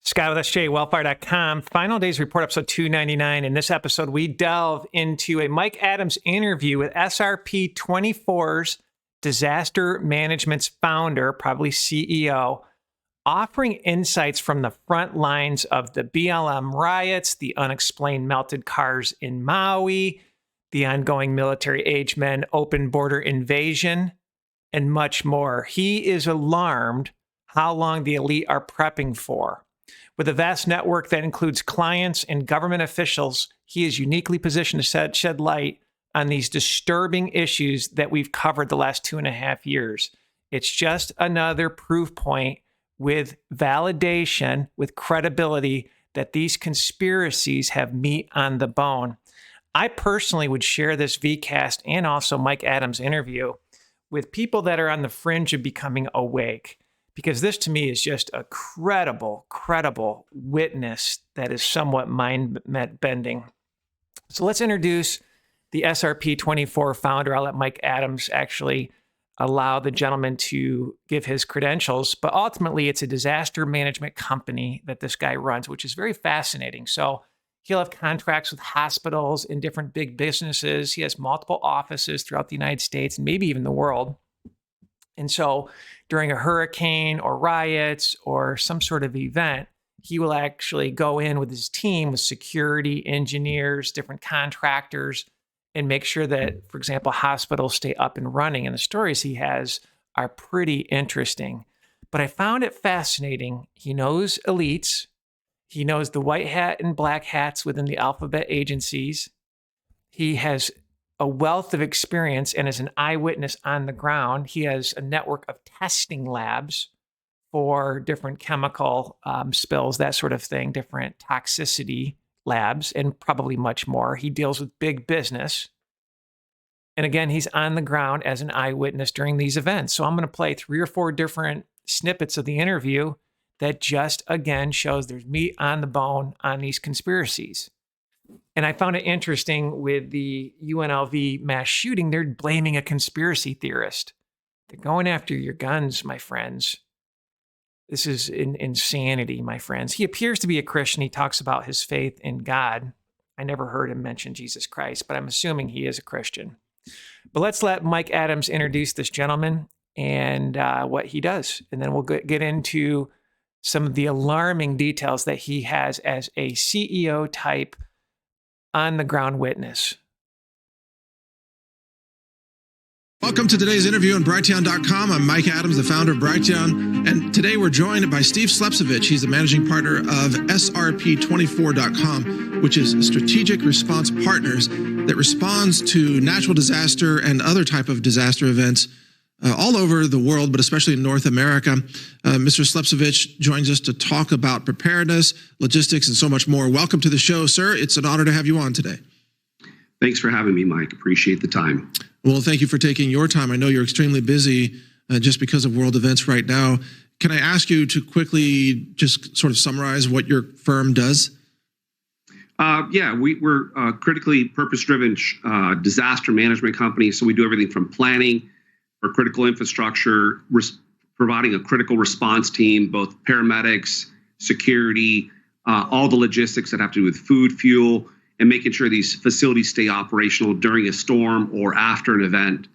Scott with SJWellfire.com. Final Days Report, episode 299. In this episode, we delve into a Mike Adams interview with SRP 24's Disaster Management's founder, probably CEO, offering insights from the front lines of the BLM riots, the unexplained melted cars in Maui, the ongoing military-age men open border invasion, and much more. He is alarmed how long the elite are prepping for. With a vast network that includes clients and government officials, he is uniquely positioned to shed light on these disturbing issues that we've covered the last 2.5 years. It's just another proof point with validation, with credibility, that these conspiracies have meat on the bone. I personally would share this VCast and also Mike Adams' interview with people that are on the fringe of becoming awake, because this to me is just a credible witness that is somewhat mind-bending. So let's introduce the SRP 24 founder. I'll let Mike Adams actually allow the gentleman to give his credentials, but ultimately it's a disaster management company that this guy runs, which is very fascinating. So he'll have contracts with hospitals and different big businesses. He has multiple offices throughout the United States and maybe even the world. And so during a hurricane or riots or some sort of event, he will actually go in with his team with security, engineers, different contractors, and make sure that, for example, hospitals stay up and running. And the stories he has are pretty interesting. But I found it fascinating. He knows elites. He knows the white hat and black hats within the alphabet agencies. He has a wealth of experience and is an eyewitness on the ground. He has a network of testing labs for different chemical spills, that sort of thing, different toxicity labs, and probably much more. He deals with big business. And again, he's on the ground as an eyewitness during these events. So I'm going to play 3 or 4 different snippets of the interview that just, again, shows there's meat on the bone on these conspiracies. And I found it interesting with the UNLV mass shooting, they're blaming a conspiracy theorist. They're going after your guns, my friends. This is insanity, my friends. He appears to be a Christian. He talks about his faith in God. I never heard him mention Jesus Christ, but I'm assuming he is a Christian. But let's let Mike Adams introduce this gentleman and what he does. And then we'll get into some of the alarming details that he has as a CEO type on-the-ground witness. Welcome to today's interview on Brighteon.com. I'm Mike Adams, the founder of Brighteon, and today we're joined by Steve Slepcevich. He's the managing partner of SRP24.com, which is Strategic Response Partners that responds to natural disaster and other type of disaster events all over the world, but especially in North America. Mr. Slepcevich joins us to talk about preparedness, logistics, and so much more. Welcome to the show, sir. It's an honor to have you on today. Thanks for having me, Mike. Appreciate the time. Well, thank you for taking your time. I know you're extremely busy just because of world events right now. Can I ask you to quickly just sort of summarize what your firm does? We're a critically purpose-driven disaster management company. So we do everything from planning for critical infrastructure, providing a critical response team, both paramedics, security, all the logistics that have to do with food, fuel, and making sure these facilities stay operational during a storm or after an event.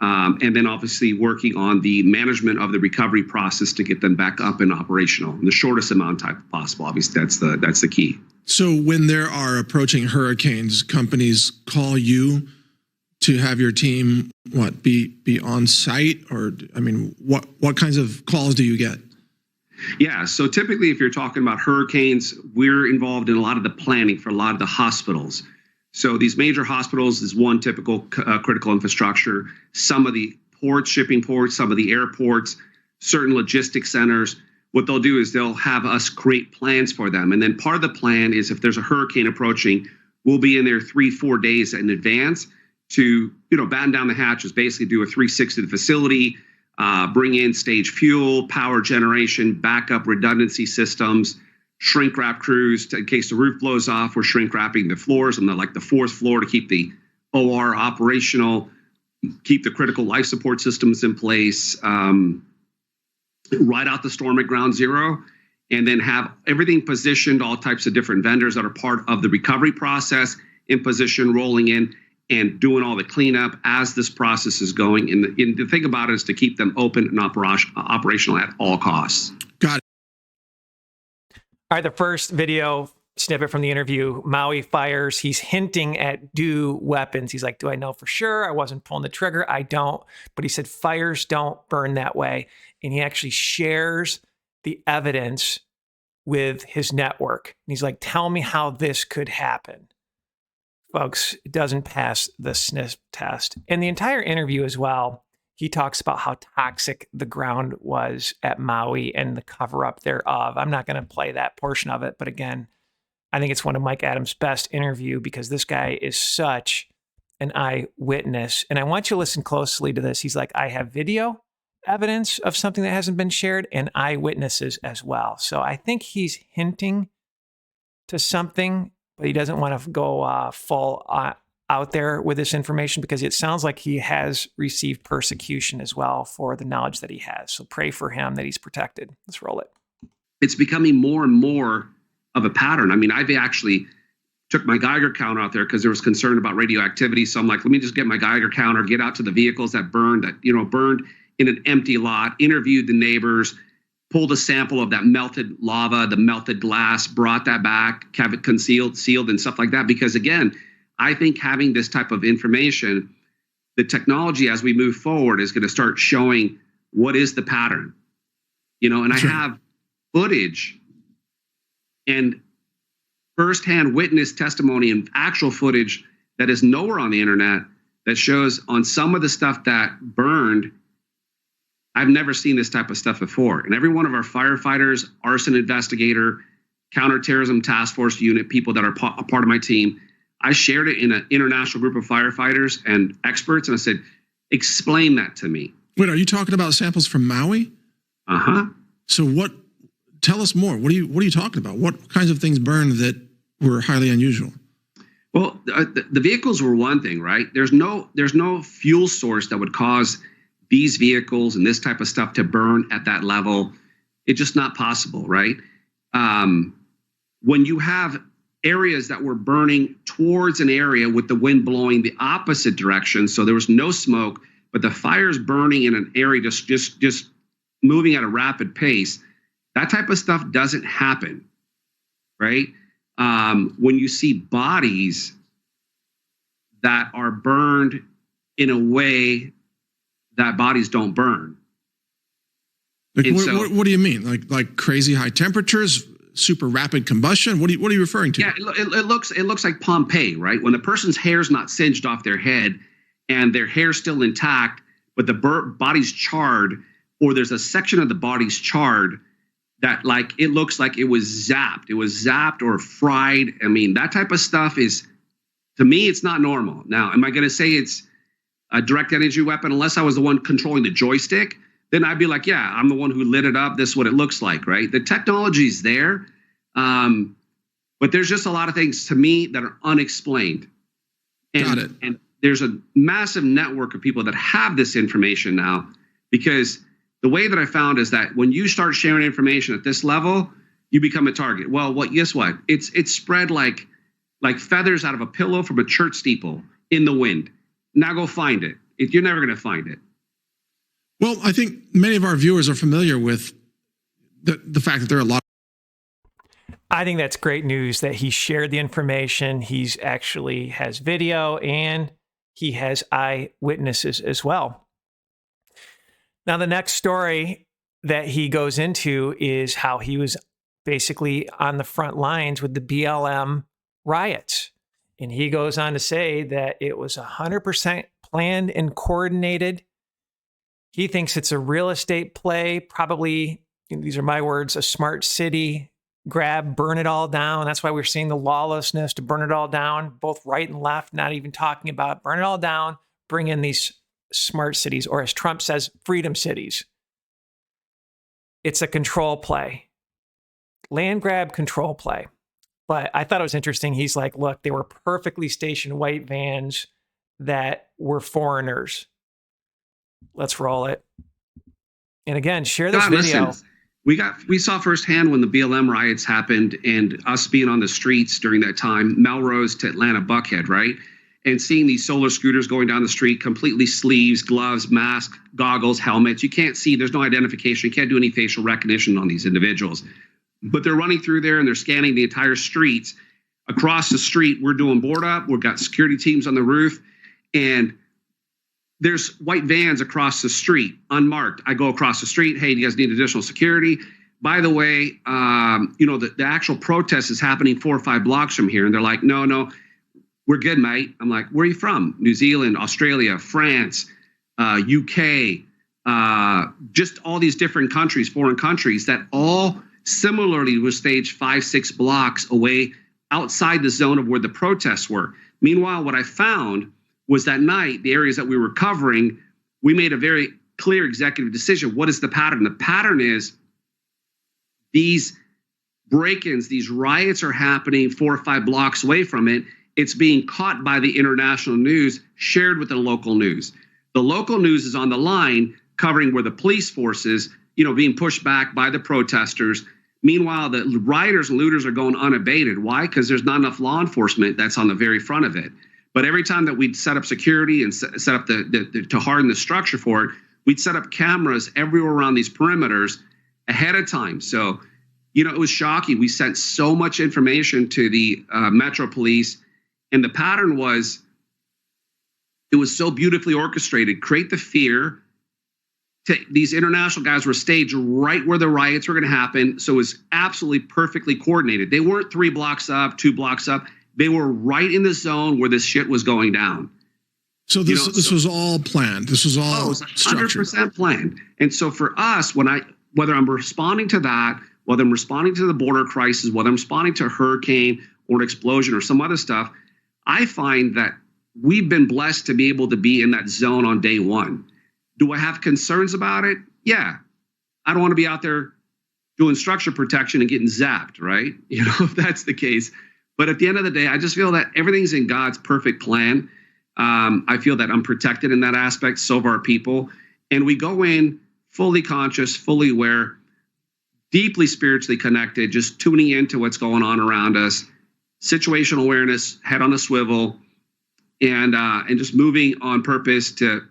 And then obviously working on the management of the recovery process to get them back up and operational in the shortest amount of time possible. Obviously, that's the key. So when there are approaching hurricanes, companies call you to have your team, be on site? Or, I mean, what kinds of calls do you get? Yeah, so typically if you're talking about hurricanes, we're involved in a lot of the planning for a lot of the hospitals. So these major hospitals is one typical critical infrastructure. Some of the ports, shipping ports, some of the airports, certain logistics centers. What they'll do is they'll have us create plans for them. And then part of the plan is if there's a hurricane approaching, we'll be in there 3-4 days in advance to, batten down the hatches, basically do a 360 of the facility, bring in stage fuel, power generation, backup redundancy systems, shrink wrap crews in case the roof blows off. We're shrink wrapping the floors on the 4th floor to keep the OR operational, keep the critical life support systems in place, ride out the storm at ground zero. and then have everything positioned, all types of different vendors that are part of the recovery process in position, rolling in and doing all the cleanup as this process is going. And the thing about it is to keep them open and operational at all costs. Got it. All right, the first video snippet from the interview, Maui fires. He's hinting at do weapons. He's like, do I know for sure? I wasn't pulling the trigger. I don't. But he said fires don't burn that way. And he actually shares the evidence with his network. And he's like, tell me how this could happen. Folks, it doesn't pass the sniff test. In the entire interview as well, he talks about how toxic the ground was at Maui and the cover-up thereof. I'm not going to play that portion of it, but again, I think it's one of Mike Adams' best interview because this guy is such an eyewitness. And I want you to listen closely to this. He's like, I have video evidence of something that hasn't been shared and eyewitnesses as well. So I think he's hinting to something, but he doesn't want to go full out there with this information because it sounds like he has received persecution as well for the knowledge that he has. So pray for him that he's protected. Let's roll it. It's becoming more and more of a pattern. I mean, I've actually took my Geiger counter out there because there was concern about radioactivity. So I'm like, let me just get my Geiger counter, get out to the vehicles that burned in an empty lot, interviewed the neighbors, pulled a sample of that melted lava, the melted glass, brought that back, have it concealed, sealed, and stuff like that. Because again, I think having this type of information, the technology as we move forward is going to start showing what is the pattern, and I have footage and firsthand witness testimony and actual footage that is nowhere on the internet that shows on some of the stuff that burned. I've never seen this type of stuff before. And every one of our firefighters, arson investigator, counterterrorism task force unit, people that are a part of my team, I shared it in an international group of firefighters and experts. And I said, explain that to me. Wait, are you talking about samples from Maui? Uh-huh. So tell us more. What are you talking about? What kinds of things burned that were highly unusual? Well, the vehicles were one thing, right? There's no fuel source that would cause these vehicles and this type of stuff to burn at that level. It's just not possible, right? When you have areas that were burning towards an area with the wind blowing the opposite direction, so there was no smoke, but the fire's burning in an area just moving at a rapid pace, that type of stuff doesn't happen, right? When you see bodies that are burned in a way that bodies don't burn. What do you mean? Like crazy high temperatures, super rapid combustion? What are you referring to? Yeah, it looks like Pompeii, right? When the person's hair's not singed off their head and their hair's still intact, but the body's charred, or there's a section of the body's charred that it looks like it was zapped. It was zapped or fried. I mean, that type of stuff is, to me, it's not normal. Now, am I going to say it's a direct energy weapon? Unless I was the one controlling the joystick, then I'd be like, yeah, I'm the one who lit it up. This is what it looks like, right? The technology's there, but there's just a lot of things to me that are unexplained. Got it. And there's a massive network of people that have this information now, because the way that I found is that when you start sharing information at this level, you become a target. Well, guess what? It's spread like feathers out of a pillow from a church steeple in the wind. Now go find it. You're never going to find it. Well, I think many of our viewers are familiar with the fact that there are a lot. I think that's great news that he shared the information. He's actually has video and he has eyewitnesses as well. Now, the next story that he goes into is how he was basically on the front lines with the BLM riots. And he goes on to say that it was 100% planned and coordinated. He thinks it's a real estate play, probably, these are my words, a smart city grab, burn it all down. That's why we're seeing the lawlessness to burn it all down, both right and left, not even talking about burn it all down, bring in these smart cities, or as Trump says, freedom cities. It's a control play, land grab control play. But I thought it was interesting. He's like, look, they were perfectly stationed white vans that were foreigners. Let's roll it. And again, share this video. We saw firsthand when the BLM riots happened and us being on the streets during that time, Melrose to Atlanta Buckhead, right? And seeing these solar scooters going down the street, completely sleeves, gloves, mask, goggles, helmets. You can't see, there's no identification. You can't do any facial recognition on these individuals. But they're running through there and they're scanning the entire streets. Across the street, we're doing board up. We've got security teams on the roof. And there's white vans across the street, unmarked. I go across the street. Hey, do you guys need additional security? By the way, the actual protest is happening 4 or 5 blocks from here. And they're like, no, we're good, mate. I'm like, where are you from? New Zealand, Australia, France, UK, just all these different countries, foreign countries that all similarly were staged 5, 6 blocks away outside the zone of where the protests were. Meanwhile, what I found was that night, the areas that we were covering, we made a very clear executive decision. What is the pattern? The pattern is these break-ins, these riots are happening 4 or 5 blocks away from it. It's being caught by the international news, shared with the local news. The local news is on the line covering where the police forces, being pushed back by the protesters. Meanwhile, the rioters and looters are going unabated. Why? Because there's not enough law enforcement that's on the very front of it. But every time that we'd set up security and set up to harden the structure for it, we'd set up cameras everywhere around these perimeters ahead of time. So, it was shocking. We sent so much information to the Metro Police, and the pattern was, it was so beautifully orchestrated. Create the fear. These international guys were staged right where the riots were going to happen. So it was absolutely perfectly coordinated. They weren't 3 blocks up, 2 blocks up. They were right in the zone where this shit was going down. So this was all planned. This was all it was structured. 100% planned. And so for us, whether I'm responding to that, whether I'm responding to the border crisis, whether I'm responding to a hurricane or an explosion or some other stuff, I find that we've been blessed to be able to be in that zone on day one. Do I have concerns about it? Yeah. I don't want to be out there doing structure protection and getting zapped, right? If that's the case. But at the end of the day, I just feel that everything's in God's perfect plan. I feel that I'm protected in that aspect. So are our people. And we go in fully conscious, fully aware, deeply spiritually connected, just tuning into what's going on around us, situational awareness, head on a swivel, and just moving on purpose to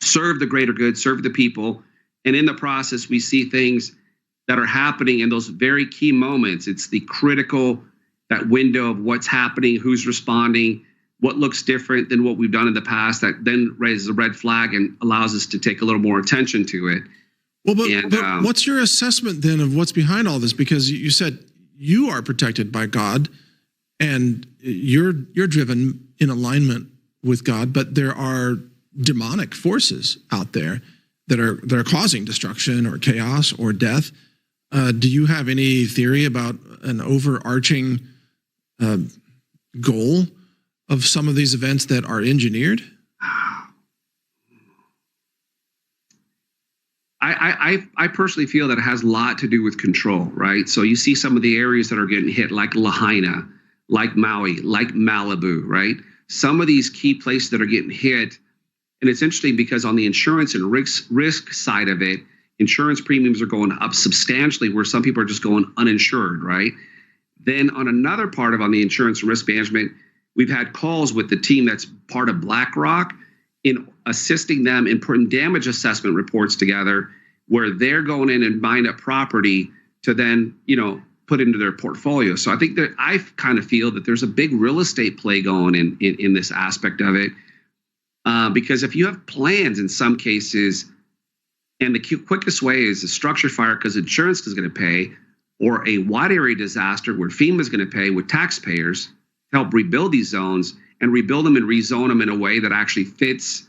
serve the greater good, serve the people. And in the process, we see things that are happening in those very key moments. It's the critical, that window of what's happening, who's responding, what looks different than what we've done in the past, that then raises a red flag and allows us to take a little more attention to it. Well, but what's your assessment then of what's behind all this? Because you said you are protected by God and you're driven in alignment with God, but there are demonic forces out there that are causing destruction or chaos or death. Do you have any theory about an overarching goal of some of these events that are engineered? I personally feel that it has a lot to do with control, right? So you see some of the areas that are getting hit, like Lahaina, like Maui, like Malibu, right? Some of these key places that are getting hit, and it's interesting because on the insurance and risk side of it, insurance premiums are going up substantially where some people are just going uninsured, right? Then on another part on the insurance and risk management, we've had calls with the team that's part of BlackRock in assisting them in putting damage assessment reports together where they're going in and buying up property to then, put into their portfolio. So I think that I kind of feel that there's a big real estate play going in this aspect of it. Because if you have plans in some cases, and the quickest way is a structure fire because insurance is going to pay, or a wide area disaster where FEMA is going to pay with taxpayers to help rebuild these zones and rebuild them and rezone them in a way that actually fits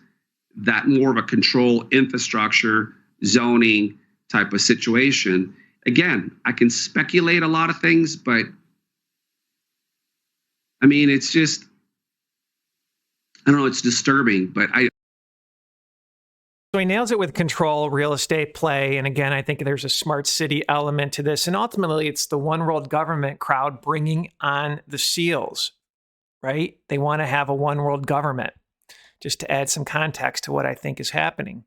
that more of a control infrastructure zoning type of situation. Again, I can speculate a lot of things, but I mean, it's just, I don't know, it's disturbing, but So he nails it with control, real estate play. And again, I think there's a smart city element to this. And ultimately, it's the one world government crowd bringing on the SEALs, right? They want to have a one world government, just to add some context to what I think is happening.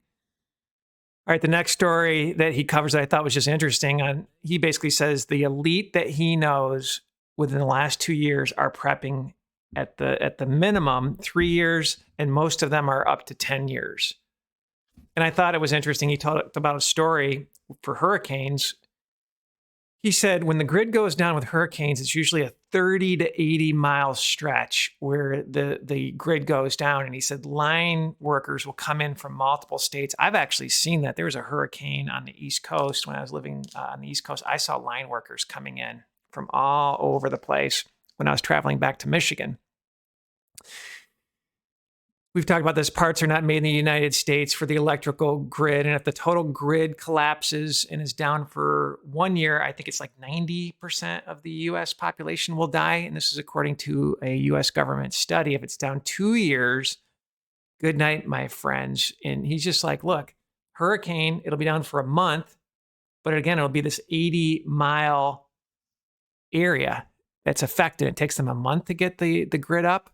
All right, the next story that he covers that I thought was just interesting, he basically says the elite that he knows within the last 2 years are prepping at the minimum 3 years, and most of them are up to 10 years. And I thought it was interesting. He talked about a story for hurricanes. He said when the grid goes down with hurricanes, it's usually a 30 to 80 mile stretch where the grid goes down. And he said line workers will come in from multiple states. I've actually seen that. There was a hurricane on the East Coast when I was living on the East Coast. I saw line workers coming in from all over the place when I was traveling back to Michigan. We've talked about this. Parts are not made in the United States for the electrical grid. And if the total grid collapses and is down for 1 year, I think it's like 90% of the US population will die. And this is according to a US government study. If it's down 2 years, good night, my friends. And he's just like, look, hurricane, it'll be down for a month. But again, it'll be this 80-mile area that's affected. It takes them a month to get the grid up.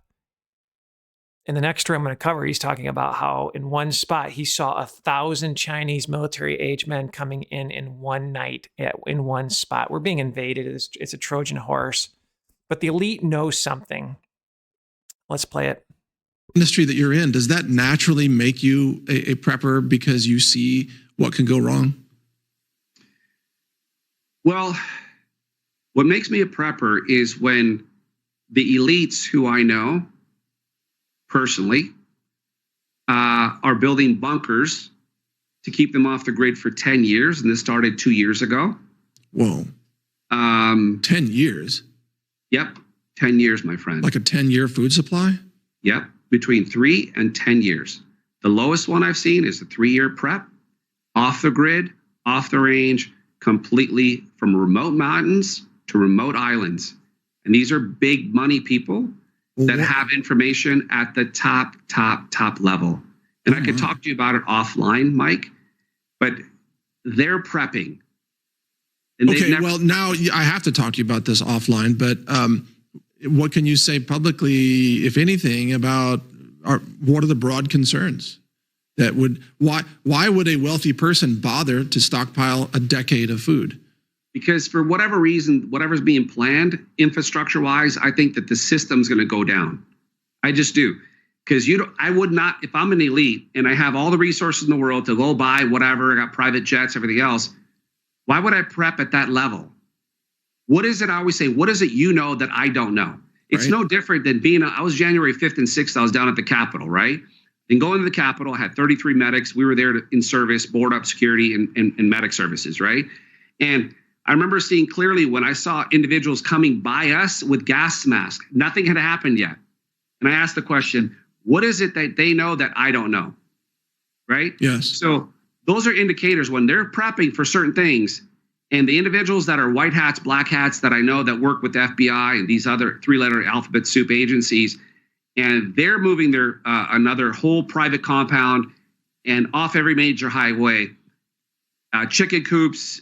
In the next story I'm going to cover, he's talking about how in one spot he saw 1,000 Chinese military-age men coming in one night in one spot. We're being invaded. It's a Trojan horse. But the elite knows something. Let's play it. Industry that you're in, does that naturally make you a prepper because you see what can go wrong? Well, what makes me a prepper is when the elites who I know personally are building bunkers to keep them off the grid for 10 years. And this started 2 years ago. Whoa. 10 years? Yep. 10 years, my friend. Like a 10-year food supply? Yep. Between 3 and 10 years. The lowest one I've seen is a 3-year prep, off the grid, off the range, completely from remote mountains to remote islands. And these are big money people that have information at the top level. And I could talk to you about it offline, Mike, but they're prepping. And okay, well, now I have to talk to you about this offline, but what can you say publicly, if anything, about what are the broad concerns that why would a wealthy person bother to stockpile a decade of food? Because for whatever reason, whatever's being planned, infrastructure-wise, I think that the system's going to go down. I just do. Because I would not, if I'm an elite and I have all the resources in the world to go buy whatever, I got private jets, everything else, why would I prep at that level? What is it? I always say, what is it you know that I don't know? It's no different than I was January 5th and 6th, I was down at the Capitol, right? And going to the Capitol, I had 33 medics. We were there in service, board up security and medic services, right? And I remember seeing clearly when I saw individuals coming by us with gas masks. Nothing had happened yet. And I asked the question, what is it that they know that I don't know? Right? Yes. So those are indicators when they're prepping for certain things. And the individuals that are white hats, black hats that I know that work with the FBI and these other 3-letter alphabet soup agencies, and they're moving their another whole private compound and off every major highway. Chicken coops,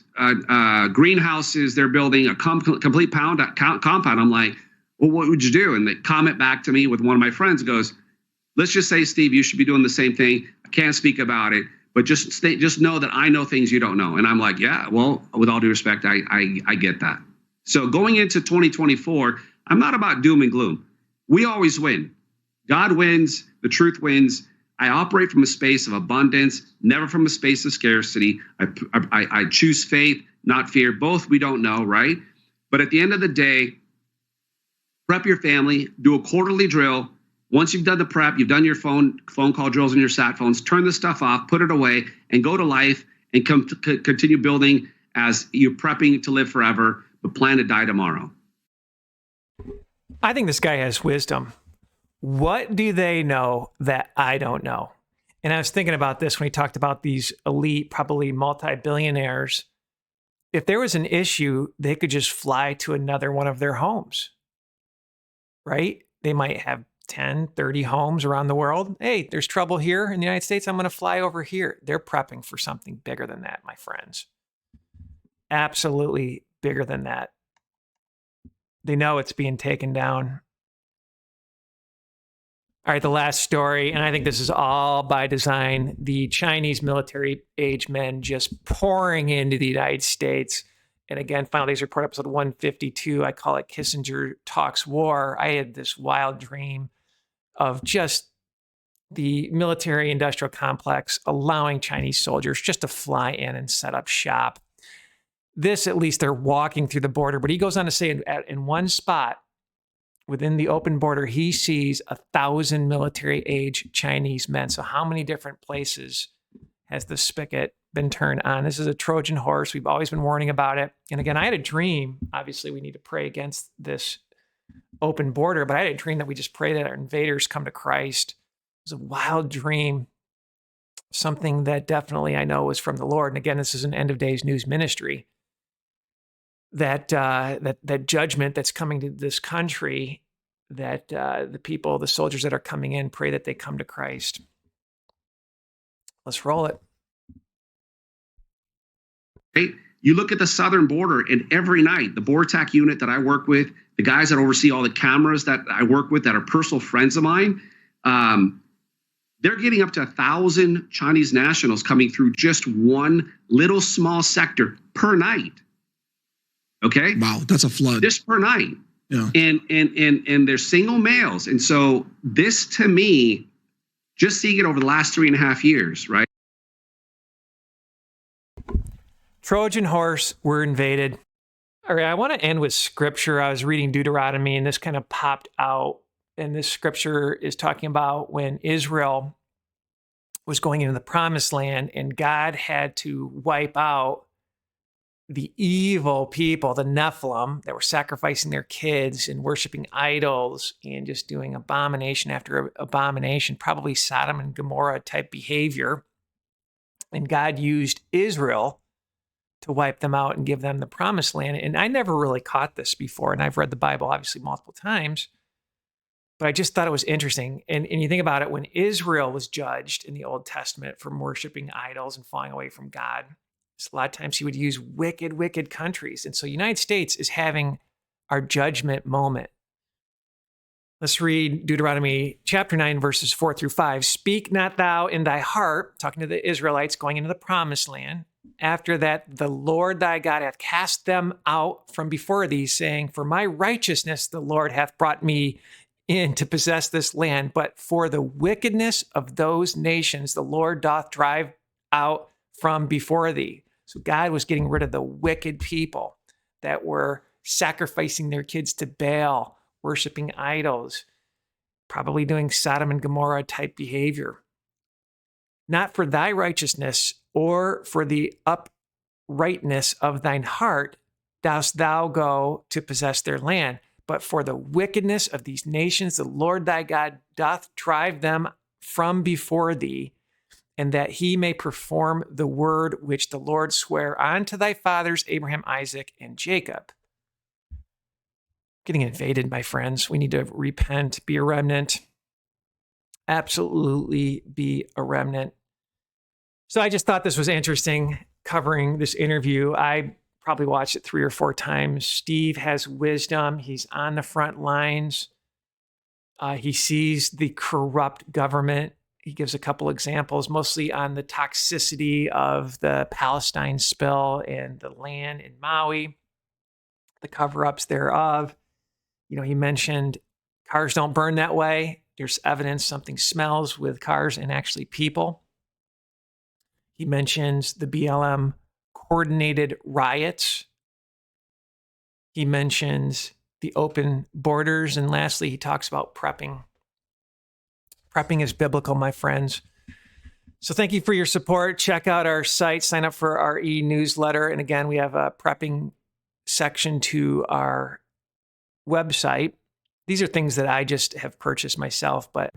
greenhouses, they're building a complete compound. I'm like, well, what would you do? And they comment back to me with one of my friends goes, let's just say, Steve, you should be doing the same thing. I can't speak about it, but just know that I know things you don't know. And I'm like, yeah, well, with all due respect, I get that. So going into 2024, I'm not about doom and gloom. We always win. God wins, the truth wins. I operate from a space of abundance, never from a space of scarcity. I choose faith, not fear. Both we don't know, right? But at the end of the day, prep your family, do a quarterly drill. Once you've done the prep, you've done your phone call drills on your sat phones, turn the stuff off, put it away, and go to life and continue building as you're prepping to live forever, but plan to die tomorrow. I think this guy has wisdom. What do they know that I don't know? And I was thinking about this when he talked about these elite, probably multi-billionaires. If there was an issue, they could just fly to another one of their homes, right? They might have 10, 30 homes around the world. Hey, there's trouble here in the United States. I'm going to fly over here. They're prepping for something bigger than that, my friends. Absolutely bigger than that. They know it's being taken down. All right, the last story, and I think this is all by design. The Chinese military-age men just pouring into the United States. And again, Final Days Report, episode 152, I call it Kissinger Talks War. I had this wild dream of just the military-industrial complex allowing Chinese soldiers just to fly in and set up shop. This, at least, they're walking through the border. But he goes on to say in one spot, within the open border, he sees 1,000 military-age Chinese men. So how many different places has the spigot been turned on? This is a Trojan horse. We've always been warning about it. And again, I had a dream. Obviously, we need to pray against this open border, but I had a dream that we just pray that our invaders come to Christ. It was a wild dream, something that definitely I know was from the Lord. And again, this is an end of days news ministry. That judgment that's coming to this country, that the people, the soldiers that are coming in, pray that they come to Christ. Let's roll it. Right? You look at the southern border, and every night, the BORTAC unit that I work with, the guys that oversee all the cameras that I work with that are personal friends of mine, they're getting up to 1,000 Chinese nationals coming through just one little small sector per night. Okay. Wow, that's a flood. Just per night. Yeah. And they're single males. And so this, to me, just seeing it over the last 3.5 years, right? Trojan horse, we're invaded. All right, I want to end with scripture. I was reading Deuteronomy, and this kind of popped out. And this scripture is talking about when Israel was going into the promised land, and God had to wipe out the evil people, the Nephilim, that were sacrificing their kids and worshiping idols and just doing abomination after abomination, probably Sodom and Gomorrah type behavior. And God used Israel to wipe them out and give them the promised land. And I never really caught this before. And I've read the Bible, obviously, multiple times. But I just thought it was interesting. And you think about it, when Israel was judged in the Old Testament for worshiping idols and falling away from God, a lot of times he would use wicked, wicked countries. And so the United States is having our judgment moment. Let's read Deuteronomy chapter 9, verses 4 through 5. Speak not thou in thy heart, talking to the Israelites going into the promised land. After that, the Lord thy God hath cast them out from before thee, saying, for my righteousness the Lord hath brought me in to possess this land. But for the wickedness of those nations, the Lord doth drive out from before thee. So God was getting rid of the wicked people that were sacrificing their kids to Baal, worshiping idols, probably doing Sodom and Gomorrah type behavior. Not for thy righteousness or for the uprightness of thine heart dost thou go to possess their land, but for the wickedness of these nations, the Lord thy God doth drive them from before thee, and that he may perform the word which the Lord sware unto thy fathers, Abraham, Isaac, and Jacob. Getting invaded, my friends. We need to repent, be a remnant. Absolutely be a remnant. So I just thought this was interesting, covering this interview. I probably watched it 3 or 4 times. Steve has wisdom. He's on the front lines. He sees the corrupt government. He gives a couple examples, mostly on the toxicity of the Palestine spill and the land in Maui, the cover-ups thereof. You know, he mentioned cars don't burn that way. There's evidence something smells with cars and actually people. He mentions the BLM coordinated riots. He mentions the open borders. And lastly, he talks about prepping. Prepping is biblical, my friends. So thank you for your support. Check out our site, sign up for our e-newsletter. And again, we have a prepping section to our website. These are things that I just have purchased myself, but